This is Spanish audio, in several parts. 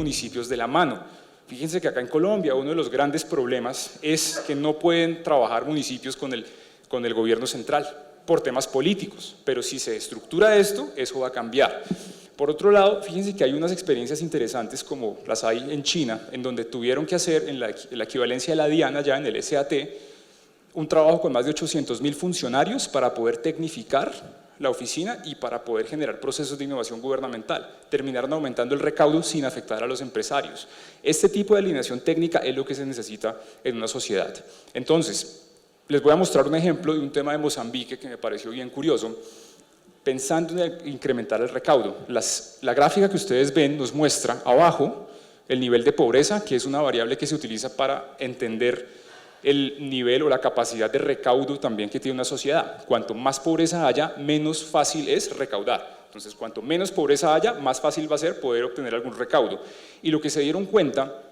municipios de la mano. Fíjense que acá en Colombia uno de los grandes problemas es que no pueden trabajar municipios con el gobierno central por temas políticos, pero si se estructura esto, eso va a cambiar. Por otro lado, fíjense que hay unas experiencias interesantes como las hay en China, en donde tuvieron que hacer en la equivalencia de la DIAN allá en el SAT, un trabajo con más de 800.000 funcionarios para poder tecnificar la oficina y para poder generar procesos de innovación gubernamental. Terminaron aumentando el recaudo sin afectar a los empresarios. Este tipo de alineación técnica es lo que se necesita en una sociedad. Entonces, les voy a mostrar un ejemplo de un tema de Mozambique que me pareció bien curioso, pensando en incrementar el recaudo. La gráfica que ustedes ven nos muestra abajo el nivel de pobreza, que es una variable que se utiliza para entender el nivel o la capacidad de recaudo también que tiene una sociedad. Cuanto más pobreza haya, menos fácil es recaudar. Entonces, cuanto menos pobreza haya, más fácil va a ser poder obtener algún recaudo. Y lo que se dieron cuenta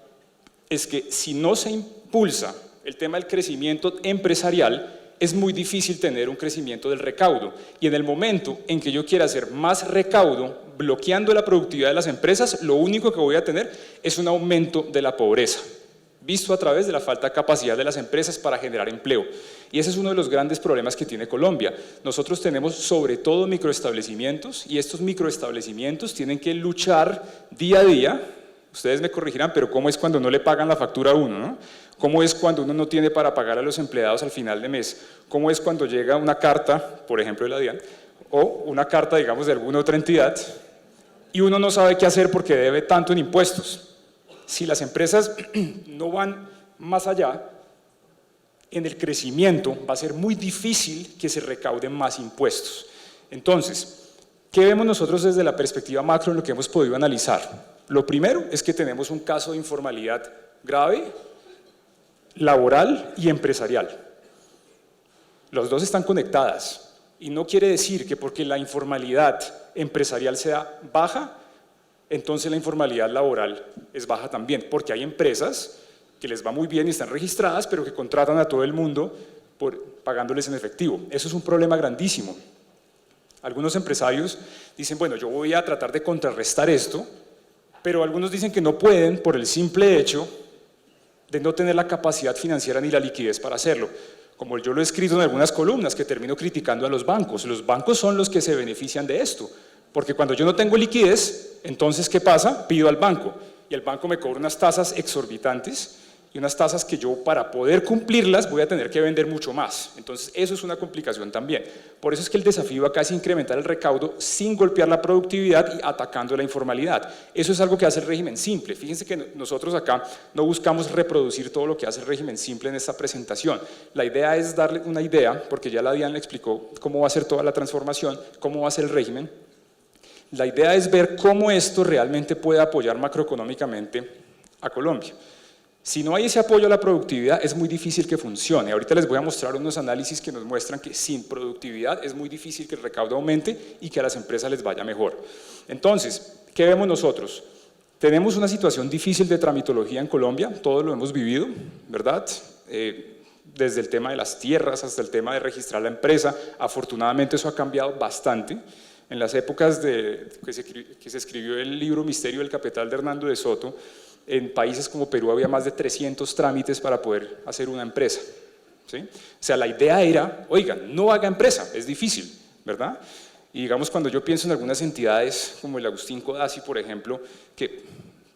es que si no se impulsa el tema del crecimiento empresarial, es muy difícil tener un crecimiento del recaudo. Y en el momento en que yo quiera hacer más recaudo, bloqueando la productividad de las empresas, lo único que voy a tener es un aumento de la pobreza, visto a través de la falta de capacidad de las empresas para generar empleo. Y ese es uno de los grandes problemas que tiene Colombia. Nosotros tenemos sobre todo microestablecimientos y estos microestablecimientos tienen que luchar día a día. Ustedes me corregirán, pero ¿cómo es cuando no le pagan la factura a uno, no? ¿Cómo es cuando uno no tiene para pagar a los empleados al final de mes? ¿Cómo es cuando llega una carta, por ejemplo de la DIAN, o una carta, digamos, de alguna otra entidad, y uno no sabe qué hacer porque debe tanto en impuestos? Si las empresas no van más allá, en el crecimiento va a ser muy difícil que se recauden más impuestos. Entonces, ¿qué vemos nosotros desde la perspectiva macro en lo que hemos podido analizar? Lo primero es que tenemos un caso de informalidad grave, laboral y empresarial. Los dos están conectadas y no quiere decir que porque la informalidad empresarial sea baja, entonces la informalidad laboral es baja también, porque hay empresas que les va muy bien y están registradas, pero que contratan a todo el mundo pagándoles en efectivo. Eso es un problema grandísimo. Algunos empresarios dicen, bueno, yo voy a tratar de contrarrestar esto, pero algunos dicen que no pueden por el simple hecho de no tener la capacidad financiera ni la liquidez para hacerlo. Como yo lo he escrito en algunas columnas que termino criticando a los bancos son los que se benefician de esto, porque cuando yo no tengo liquidez, entonces ¿qué pasa? Pido al banco y el banco me cobra unas tasas exorbitantes y unas tasas que yo para poder cumplirlas voy a tener que vender mucho más. Entonces eso es una complicación también. Por eso es que el desafío acá es incrementar el recaudo sin golpear la productividad y atacando la informalidad. Eso es algo que hace el régimen simple. Fíjense que nosotros acá no buscamos reproducir todo lo que hace el régimen simple en esta presentación. La idea es darle una idea, porque ya la DIAN le explicó cómo va a ser toda la transformación, cómo va a ser el régimen. La idea es ver cómo esto realmente puede apoyar macroeconómicamente a Colombia. Si no hay ese apoyo a la productividad, es muy difícil que funcione. Ahorita les voy a mostrar unos análisis que nos muestran que sin productividad es muy difícil que el recaudo aumente y que a las empresas les vaya mejor. Entonces, ¿qué vemos nosotros? Tenemos una situación difícil de tramitología en Colombia, todos lo hemos vivido, ¿verdad? Desde el tema de las tierras hasta el tema de registrar la empresa. Afortunadamente eso ha cambiado bastante. En las épocas que se escribió el libro Misterio del Capital de Hernando de Soto, en países como Perú había más de 300 trámites para poder hacer una empresa, ¿sí? O sea, la idea era, oigan, no haga empresa, es difícil, ¿verdad? Y digamos, cuando yo pienso en algunas entidades como el Agustín Codazzi, por ejemplo, que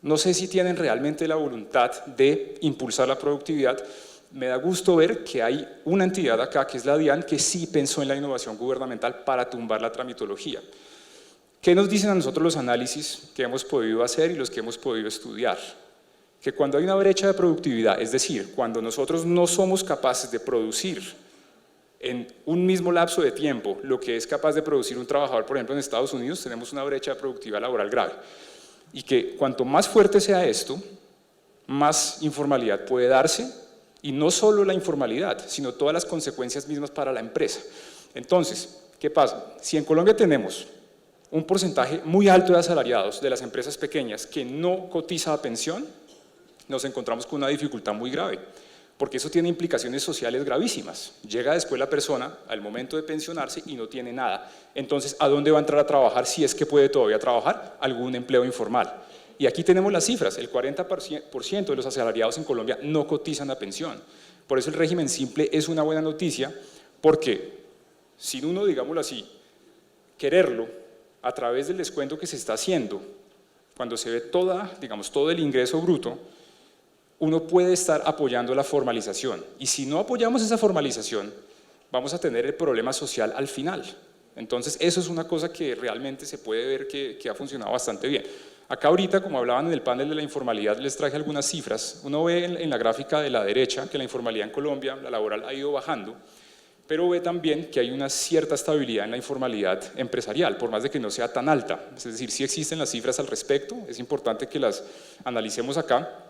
no sé si tienen realmente la voluntad de impulsar la productividad, me da gusto ver que hay una entidad acá, que es la DIAN, que sí pensó en la innovación gubernamental para tumbar la tramitología. ¿Qué nos dicen a nosotros los análisis que hemos podido hacer y los que hemos podido estudiar? Que cuando hay una brecha de productividad, es decir, cuando nosotros no somos capaces de producir en un mismo lapso de tiempo lo que es capaz de producir un trabajador, por ejemplo en Estados Unidos, tenemos una brecha de productividad laboral grave. Y que cuanto más fuerte sea esto, más informalidad puede darse, y no solo la informalidad, sino todas las consecuencias mismas para la empresa. Entonces, ¿qué pasa? Si en Colombia tenemos un porcentaje muy alto de asalariados de las empresas pequeñas que no cotiza a pensión, nos encontramos con una dificultad muy grave, porque eso tiene implicaciones sociales gravísimas. Llega después la persona al momento de pensionarse y no tiene nada. Entonces, ¿a dónde va a entrar a trabajar si es que puede todavía trabajar? Algún empleo informal. Y aquí tenemos las cifras, el 40% de los asalariados en Colombia no cotizan a pensión. Por eso el régimen simple es una buena noticia, porque sin uno, digámoslo así, quererlo, a través del descuento que se está haciendo, cuando se ve todo el ingreso bruto, uno puede estar apoyando la formalización. Y si no apoyamos esa formalización, vamos a tener el problema social al final. Entonces, eso es una cosa que realmente se puede ver que ha funcionado bastante bien. Acá ahorita, como hablaban en el panel de la informalidad, les traje algunas cifras. Uno ve en la gráfica de la derecha que la informalidad en Colombia, la laboral, ha ido bajando, pero ve también que hay una cierta estabilidad en la informalidad empresarial, por más de que no sea tan alta. Es decir, sí existen las cifras al respecto, es importante que las analicemos acá,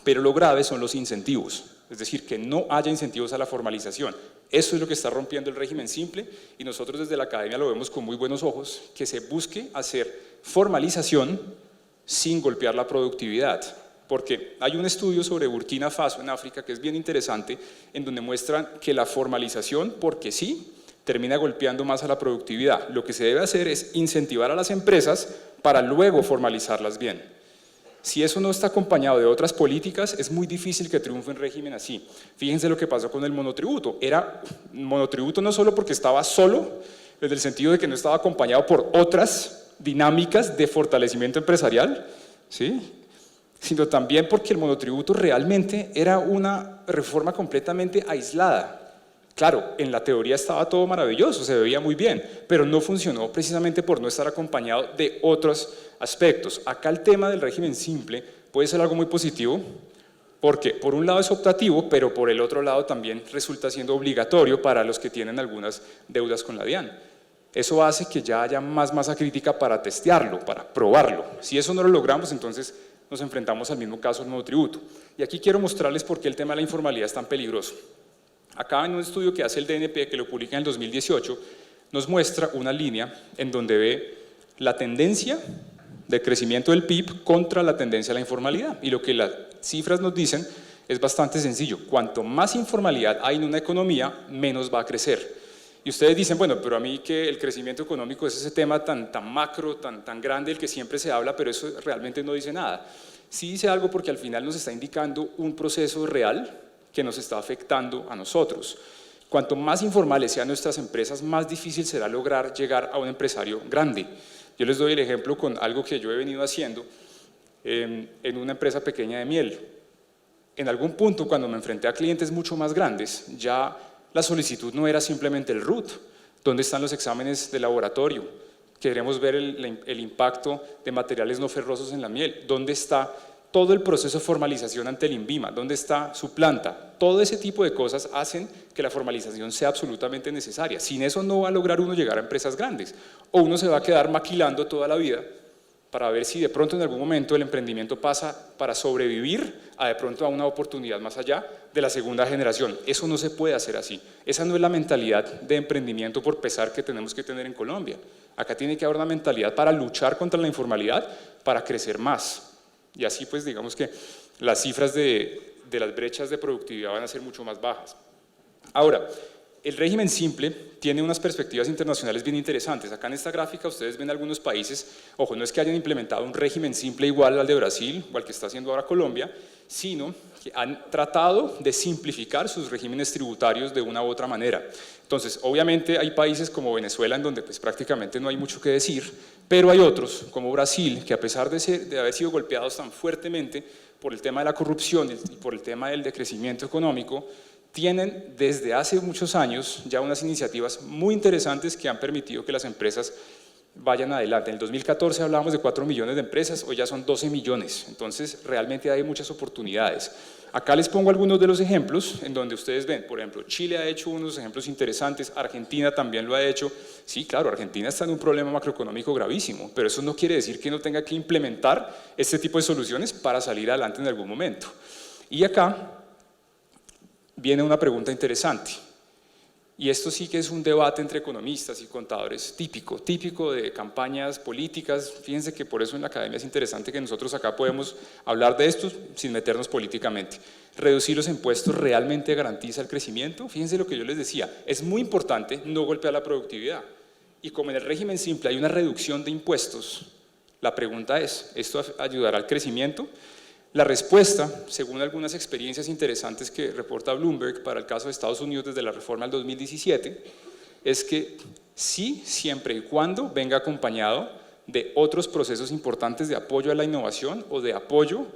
pero lo grave son los incentivos, es decir, que no haya incentivos a la formalización. Eso es lo que está rompiendo el régimen simple y nosotros desde la academia lo vemos con muy buenos ojos, que se busque hacer formalización sin golpear la productividad. Porque hay un estudio sobre Burkina Faso en África que es bien interesante, en donde muestran que la formalización, porque sí, termina golpeando más a la productividad. Lo que se debe hacer es incentivar a las empresas para luego formalizarlas bien. Si eso no está acompañado de otras políticas, es muy difícil que triunfe un régimen así. Fíjense lo que pasó con el monotributo. Era monotributo no solo porque estaba solo, desde el sentido de que no estaba acompañado por otras dinámicas de fortalecimiento empresarial, ¿sí?, sino también porque el monotributo realmente era una reforma completamente aislada. Claro, en la teoría estaba todo maravilloso, se veía muy bien, pero no funcionó precisamente por no estar acompañado de otros aspectos. Acá el tema del régimen simple puede ser algo muy positivo, porque por un lado es optativo, pero por el otro lado también resulta siendo obligatorio para los que tienen algunas deudas con la DIAN. Eso hace que ya haya más masa crítica para testearlo, para probarlo. Si eso no lo logramos, entonces nos enfrentamos al mismo caso del monotributo. Y aquí quiero mostrarles por qué el tema de la informalidad es tan peligroso. Acá en un estudio que hace el DNP, que lo publica en el 2018, nos muestra una línea en donde ve la tendencia de crecimiento del PIB contra la tendencia a la informalidad. Y lo que las cifras nos dicen es bastante sencillo. Cuanto más informalidad hay en una economía, menos va a crecer. Y ustedes dicen, bueno, pero a mí que el crecimiento económico es ese tema tan macro, tan grande, del que siempre se habla, pero eso realmente no dice nada. Sí dice algo porque al final nos está indicando un proceso real que nos está afectando a nosotros. Cuanto más informales sean nuestras empresas, más difícil será lograr llegar a un empresario grande. Yo les doy el ejemplo con algo que yo he venido haciendo en una empresa pequeña de miel. En algún punto, cuando me enfrenté a clientes mucho más grandes, ya la solicitud no era simplemente el RUT, ¿dónde están los exámenes de laboratorio? Queremos ver el impacto de materiales no ferrosos en la miel, ¿dónde está todo el proceso de formalización ante el INVIMA? ¿Dónde está su planta? Todo ese tipo de cosas hacen que la formalización sea absolutamente necesaria. Sin eso no va a lograr uno llegar a empresas grandes, o uno se va a quedar maquilando toda la vida para ver si de pronto en algún momento el emprendimiento pasa para sobrevivir a de pronto a una oportunidad más allá de la segunda generación. Eso no se puede hacer así. Esa no es la mentalidad de emprendimiento por pesar que tenemos que tener en Colombia. Acá tiene que haber una mentalidad para luchar contra la informalidad, para crecer más. Y así pues digamos que las cifras de las brechas de productividad van a ser mucho más bajas. Ahora, el régimen simple tiene unas perspectivas internacionales bien interesantes. Acá en esta gráfica ustedes ven algunos países, ojo, no es que hayan implementado un régimen simple igual al de Brasil o al que está haciendo ahora Colombia, sino que han tratado de simplificar sus regímenes tributarios de una u otra manera. Entonces, obviamente hay países como Venezuela en donde pues, prácticamente no hay mucho que decir, pero hay otros, como Brasil, que a pesar de haber sido golpeados tan fuertemente por el tema de la corrupción y por el tema del decrecimiento económico, tienen desde hace muchos años ya unas iniciativas muy interesantes que han permitido que las empresas vayan adelante. En el 2014 hablábamos de 4 millones de empresas, hoy ya son 12 millones, entonces realmente hay muchas oportunidades. Acá les pongo algunos de los ejemplos en donde ustedes ven, por ejemplo, Chile ha hecho unos ejemplos interesantes, Argentina también lo ha hecho. Sí, claro, Argentina está en un problema macroeconómico gravísimo, pero eso no quiere decir que no tenga que implementar este tipo de soluciones para salir adelante en algún momento. Y acá viene una pregunta interesante, y esto sí que es un debate entre economistas y contadores típico de campañas políticas. Fíjense que por eso en la academia es interesante que nosotros acá podemos hablar de esto sin meternos políticamente. ¿Reducir los impuestos realmente garantiza el crecimiento? Fíjense lo que yo les decía, es muy importante no golpear la productividad, y como en el régimen simple hay una reducción de impuestos, La pregunta es, ¿esto ayudará al crecimiento? La respuesta, según algunas experiencias interesantes que reporta Bloomberg para el caso de Estados Unidos desde la reforma del 2017, es que sí, siempre y cuando venga acompañado de otros procesos importantes de apoyo a la innovación o de apoyo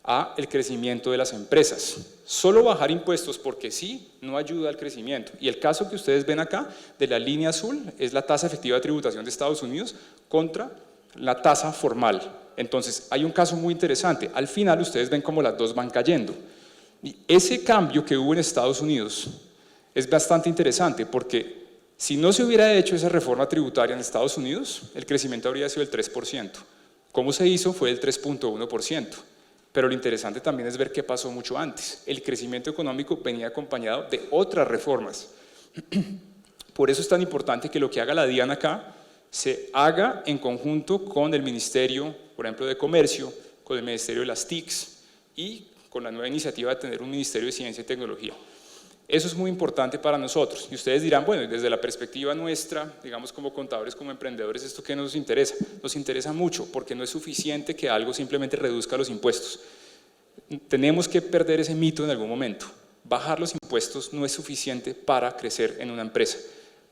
al crecimiento de las empresas. Solo bajar impuestos porque sí no ayuda al crecimiento. Y el caso que ustedes ven acá de la línea azul es la tasa efectiva de tributación de Estados Unidos contra la tasa formal. Entonces hay un caso muy interesante. Al final ustedes ven cómo las dos van cayendo. Y ese cambio que hubo en Estados Unidos es bastante interesante porque si no se hubiera hecho esa reforma tributaria en Estados Unidos, el crecimiento habría sido del 3%. ¿Cómo se hizo? Fue del 3.1%. Pero lo interesante también es ver qué pasó mucho antes. El crecimiento económico venía acompañado de otras reformas. Por eso es tan importante que lo que haga la DIAN acá se haga en conjunto con el Ministerio, por ejemplo, de Comercio, con el Ministerio de las TICs y con la nueva iniciativa de tener un Ministerio de Ciencia y Tecnología. Eso es muy importante para nosotros. Y ustedes dirán, bueno, desde la perspectiva nuestra, digamos como contadores, como emprendedores, ¿esto qué nos interesa? Nos interesa mucho porque no es suficiente que algo simplemente reduzca los impuestos. Tenemos que perder ese mito en algún momento. Bajar los impuestos no es suficiente para crecer en una empresa,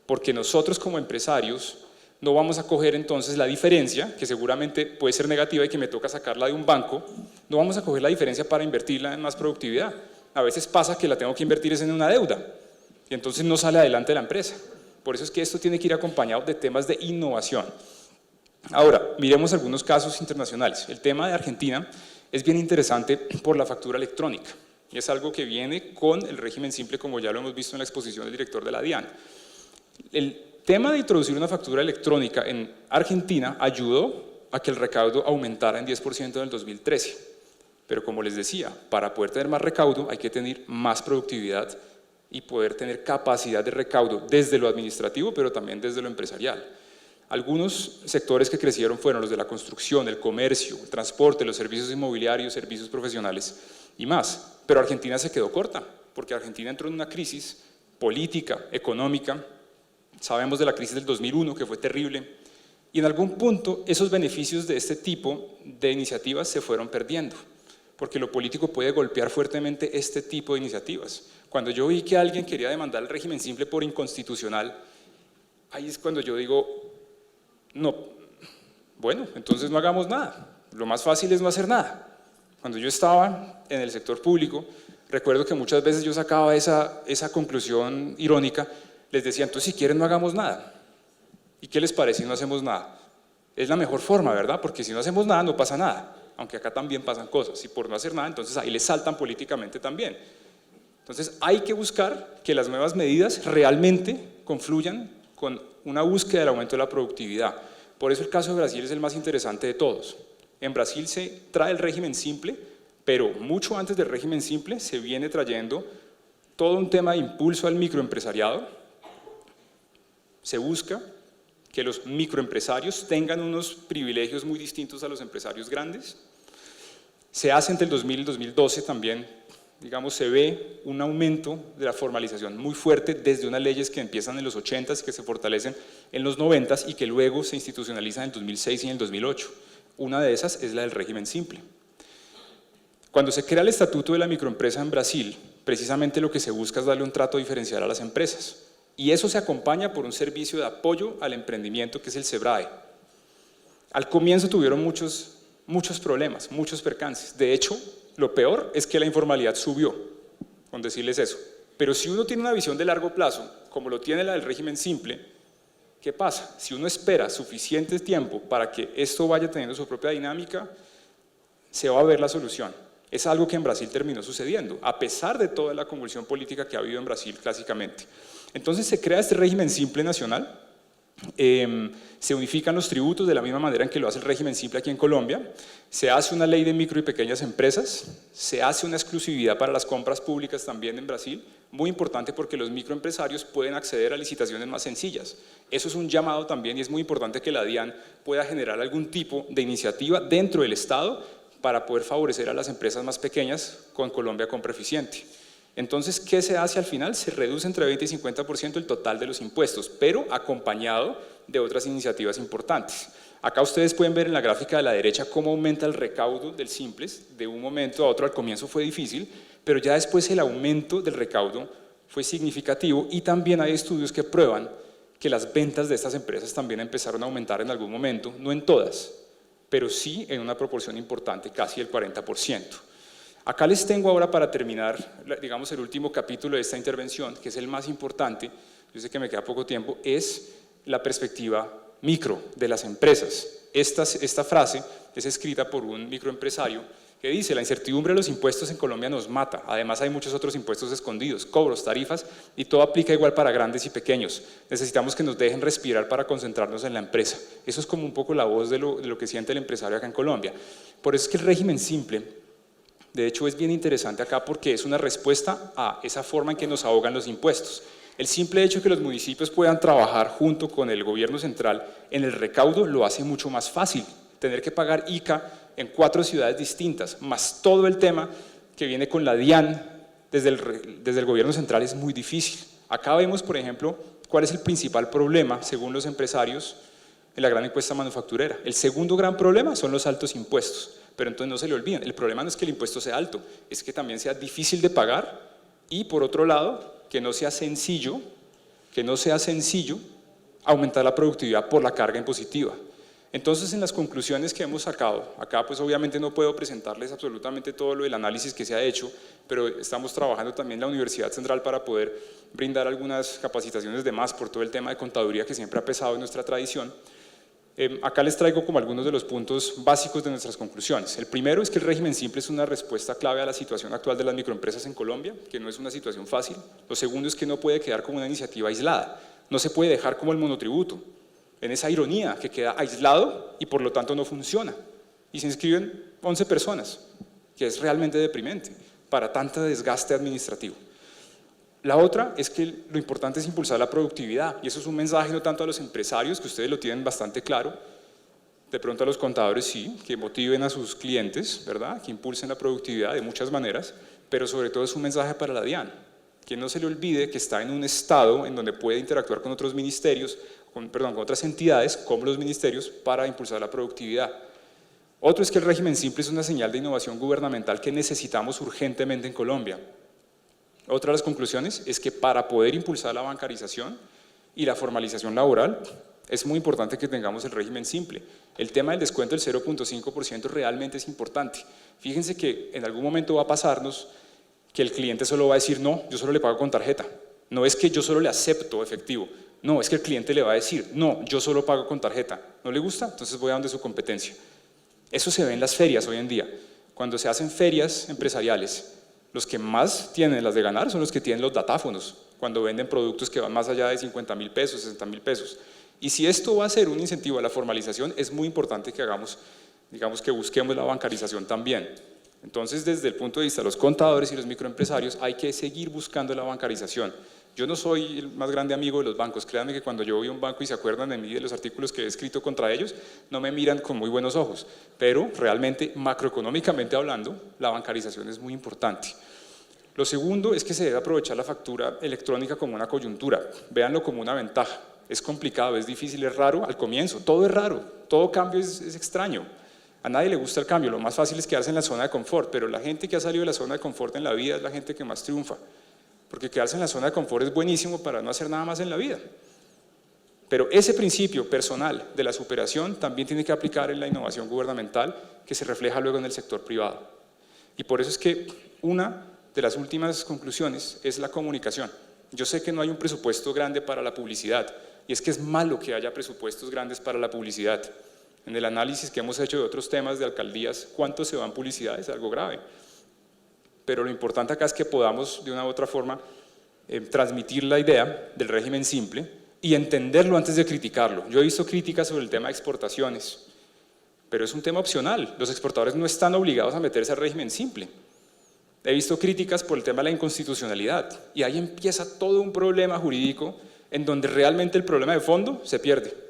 porque nosotros como empresarios no vamos a coger entonces la diferencia, que seguramente puede ser negativa y que me toca sacarla de un banco, no vamos a coger la diferencia para invertirla en más productividad. A veces pasa que la tengo que invertir en una deuda y entonces no sale adelante la empresa. Por eso es que esto tiene que ir acompañado de temas de innovación. Ahora, miremos algunos casos internacionales. El tema de Argentina es bien interesante por la factura electrónica y es algo que viene con el régimen simple, como ya lo hemos visto en la exposición del director de la DIAN. El tema de introducir una factura electrónica en Argentina ayudó a que el recaudo aumentara en 10% en el 2013. Pero como les decía, para poder tener más recaudo hay que tener más productividad y poder tener capacidad de recaudo desde lo administrativo, pero también desde lo empresarial. Algunos sectores que crecieron fueron los de la construcción, el comercio, el transporte, los servicios inmobiliarios, servicios profesionales y más. Pero Argentina se quedó corta, porque Argentina entró en una crisis política, económica. Sabemos de la crisis del 2001, que fue terrible. Y en algún punto esos beneficios de este tipo de iniciativas se fueron perdiendo, porque lo político puede golpear fuertemente este tipo de iniciativas. Cuando yo vi que alguien quería demandar el régimen simple por inconstitucional, ahí es cuando yo digo, no, bueno, entonces no hagamos nada. Lo más fácil es no hacer nada. Cuando yo estaba en el sector público, recuerdo que muchas veces yo sacaba esa conclusión irónica, les decía, entonces si quieren no hagamos nada. ¿Y qué les parece si no hacemos nada? Es la mejor forma, ¿verdad? Porque si no hacemos nada no pasa nada. Aunque acá también pasan cosas, y por no hacer nada, entonces ahí les saltan políticamente también. Entonces hay que buscar que las nuevas medidas realmente confluyan con una búsqueda del aumento de la productividad. Por eso el caso de Brasil es el más interesante de todos. En Brasil se trae el régimen simple, pero mucho antes del régimen simple se viene trayendo todo un tema de impulso al microempresariado. Se busca que los microempresarios tengan unos privilegios muy distintos a los empresarios grandes. Se hace entre el 2000 y el 2012 también, digamos, se ve un aumento de la formalización muy fuerte desde unas leyes que empiezan en los 80s, que se fortalecen en los 90s y que luego se institucionalizan en el 2006 y en el 2008. Una de esas es la del régimen simple. Cuando se crea el Estatuto de la Microempresa en Brasil, precisamente lo que se busca es darle un trato diferencial a las empresas. Y eso se acompaña por un servicio de apoyo al emprendimiento que es el SEBRAE. Al comienzo tuvieron muchos problemas, muchos percances. De hecho, lo peor es que la informalidad subió, con decirles eso. Pero si uno tiene una visión de largo plazo, como lo tiene la del régimen simple, ¿qué pasa? Si uno espera suficiente tiempo para que esto vaya teniendo su propia dinámica, se va a ver la solución. Es algo que en Brasil terminó sucediendo, a pesar de toda la convulsión política que ha habido en Brasil clásicamente. Entonces se crea este régimen simple nacional, se unifican los tributos de la misma manera en que lo hace el régimen simple aquí en Colombia, se hace una ley de micro y pequeñas empresas, se hace una exclusividad para las compras públicas también en Brasil, muy importante porque los microempresarios pueden acceder a licitaciones más sencillas. Eso es un llamado también y es muy importante que la DIAN pueda generar algún tipo de iniciativa dentro del Estado para poder favorecer a las empresas más pequeñas con Colombia Compra Eficiente. Entonces, ¿qué se hace al final? Se reduce entre 20 y 50% el total de los impuestos, pero acompañado de otras iniciativas importantes. Acá ustedes pueden ver en la gráfica de la derecha cómo aumenta el recaudo del Simples. De un momento a otro, al comienzo fue difícil, pero ya después el aumento del recaudo fue significativo, y también hay estudios que prueban que las ventas de estas empresas también empezaron a aumentar en algún momento, no en todas, pero sí en una proporción importante, casi el 40%. Acá les tengo ahora, para terminar, digamos, el último capítulo de esta intervención, que es el más importante, yo sé que me queda poco tiempo, es la perspectiva micro de las empresas. Esta frase es escrita por un microempresario que dice: la incertidumbre de los impuestos en Colombia nos mata, además hay muchos otros impuestos escondidos, cobros, tarifas, y todo aplica igual para grandes y pequeños. Necesitamos que nos dejen respirar para concentrarnos en la empresa. Eso es como un poco la voz de lo que siente el empresario acá en Colombia. Por eso es que el régimen simple, de hecho, es bien interesante acá, porque es una respuesta a esa forma en que nos ahogan los impuestos. El simple hecho de que los municipios puedan trabajar junto con el gobierno central en el recaudo lo hace mucho más fácil. Tener que pagar ICA en 4 ciudades distintas, más todo el tema que viene con la DIAN desde el gobierno central, es muy difícil. Acá vemos, por ejemplo, cuál es el principal problema, según los empresarios, en la gran encuesta manufacturera. El segundo gran problema son los altos impuestos. Pero entonces no se le olviden, el problema no es que el impuesto sea alto, es que también sea difícil de pagar, y por otro lado, que no sea sencillo aumentar la productividad por la carga impositiva. Entonces, en las conclusiones que hemos sacado, acá pues obviamente no puedo presentarles absolutamente todo lo del análisis que se ha hecho, pero estamos trabajando también en la Universidad Central para poder brindar algunas capacitaciones de más por todo el tema de contaduría que siempre ha pesado en nuestra tradición. Acá les traigo como algunos de los puntos básicos de nuestras conclusiones. El primero es que el régimen simple es una respuesta clave a la situación actual de las microempresas en Colombia, que no es una situación fácil. Lo segundo es que no puede quedar como una iniciativa aislada, no se puede dejar como el monotributo, en esa ironía que queda aislado y por lo tanto no funciona. Y se inscriben 11 personas, que es realmente deprimente para tanto desgaste administrativo. La otra es que lo importante es impulsar la productividad, y eso es un mensaje no tanto a los empresarios, que ustedes lo tienen bastante claro, de pronto a los contadores sí, que motiven a sus clientes, ¿verdad?, que impulsen la productividad de muchas maneras, pero sobre todo es un mensaje para la DIAN, que no se le olvide que está en un estado en donde puede interactuar con otros ministerios, con otras entidades como los ministerios, para impulsar la productividad. Otro es que el régimen simple es una señal de innovación gubernamental que necesitamos urgentemente en Colombia. Otra de las conclusiones es que para poder impulsar la bancarización y la formalización laboral es muy importante que tengamos el régimen simple. El tema del descuento del 0.5% realmente es importante. Fíjense que en algún momento va a pasarnos que el cliente solo va a decir: no, yo solo le pago con tarjeta. No es que yo solo le acepto efectivo, no, es que el cliente le va a decir: no, yo solo pago con tarjeta. ¿No le gusta? Entonces voy a donde su competencia. Eso se ve en las ferias hoy en día. Cuando se hacen ferias empresariales, los que más tienen las de ganar son los que tienen los datáfonos, cuando venden productos que van más allá de 50.000 pesos, 60.000 pesos. Y si esto va a ser un incentivo a la formalización, es muy importante que que busquemos la bancarización también. Entonces, desde el punto de vista de los contadores y los microempresarios, hay que seguir buscando la bancarización. Yo no soy el más grande amigo de los bancos, créanme que cuando yo voy a un banco y se acuerdan de mí, de los artículos que he escrito contra ellos, no me miran con muy buenos ojos, pero realmente, macroeconómicamente hablando, la bancarización es muy importante. Lo segundo es que se debe aprovechar la factura electrónica como una coyuntura, véanlo como una ventaja. Es complicado, es difícil, es raro al comienzo, todo es raro, todo cambio es extraño. A nadie le gusta el cambio, lo más fácil es quedarse en la zona de confort, pero la gente que ha salido de la zona de confort en la vida es la gente que más triunfa. Porque quedarse en la zona de confort es buenísimo para no hacer nada más en la vida. Pero ese principio personal de la superación también tiene que aplicar en la innovación gubernamental, que se refleja luego en el sector privado. Y por eso es que una de las últimas conclusiones es la comunicación. Yo sé que no hay un presupuesto grande para la publicidad, y es que es malo que haya presupuestos grandes para la publicidad. En el análisis que hemos hecho de otros temas de alcaldías, ¿cuánto se va en publicidad? Es algo grave. Pero lo importante acá es que podamos de una u otra forma transmitir la idea del régimen simple y entenderlo antes de criticarlo. Yo he visto críticas sobre el tema de exportaciones, pero es un tema opcional. Los exportadores no están obligados a meterse al régimen simple. He visto críticas por el tema de la inconstitucionalidad, y ahí empieza todo un problema jurídico en donde realmente el problema de fondo se pierde.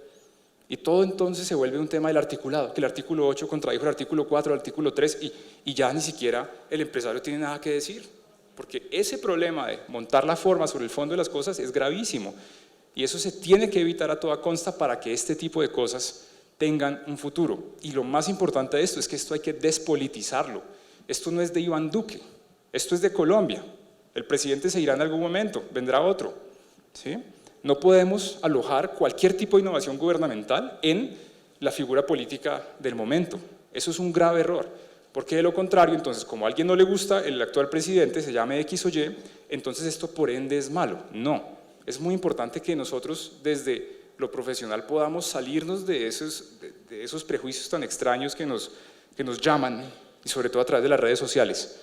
Y todo entonces se vuelve un tema del articulado, que el artículo 8 contradijo el artículo 4, el artículo 3, y ya ni siquiera el empresario tiene nada que decir. porque ese problema de montar la forma sobre el fondo de las cosas es gravísimo y eso se tiene que evitar a toda costa para que este tipo de cosas tengan un futuro. Y lo más importante de esto es que esto hay que despolitizarlo. Esto no es de Iván Duque, esto es de Colombia. El presidente se irá en algún momento, vendrá otro, ¿sí? No podemos alojar cualquier tipo de innovación gubernamental en la figura política del momento. Eso es un grave error, porque de lo contrario, entonces, como a alguien no le gusta el actual presidente, se llame X o Y, entonces esto por ende es malo. No, es muy importante que nosotros desde lo profesional podamos salirnos de esos prejuicios tan extraños que nos llaman, y sobre todo a través de las redes sociales,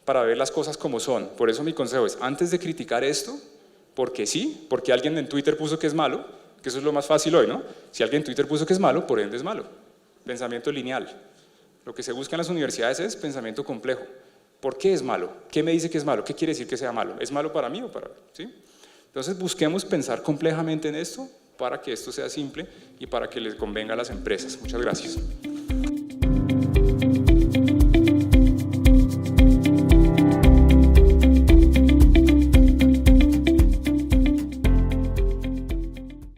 para ver las cosas como son. Por eso mi consejo es, antes de criticar esto, porque sí, porque alguien en Twitter puso que es malo, que eso es lo más fácil hoy, ¿no? Si alguien en Twitter puso que es malo, por ende es malo. Pensamiento lineal. Lo que se busca en las universidades es pensamiento complejo. ¿Por qué es malo? ¿Qué me dice que es malo? ¿Qué quiere decir que sea malo? ¿Es malo para mí o para mí? ¿Sí? Entonces busquemos pensar complejamente en esto para que esto sea simple y para que les convenga a las empresas. Muchas gracias.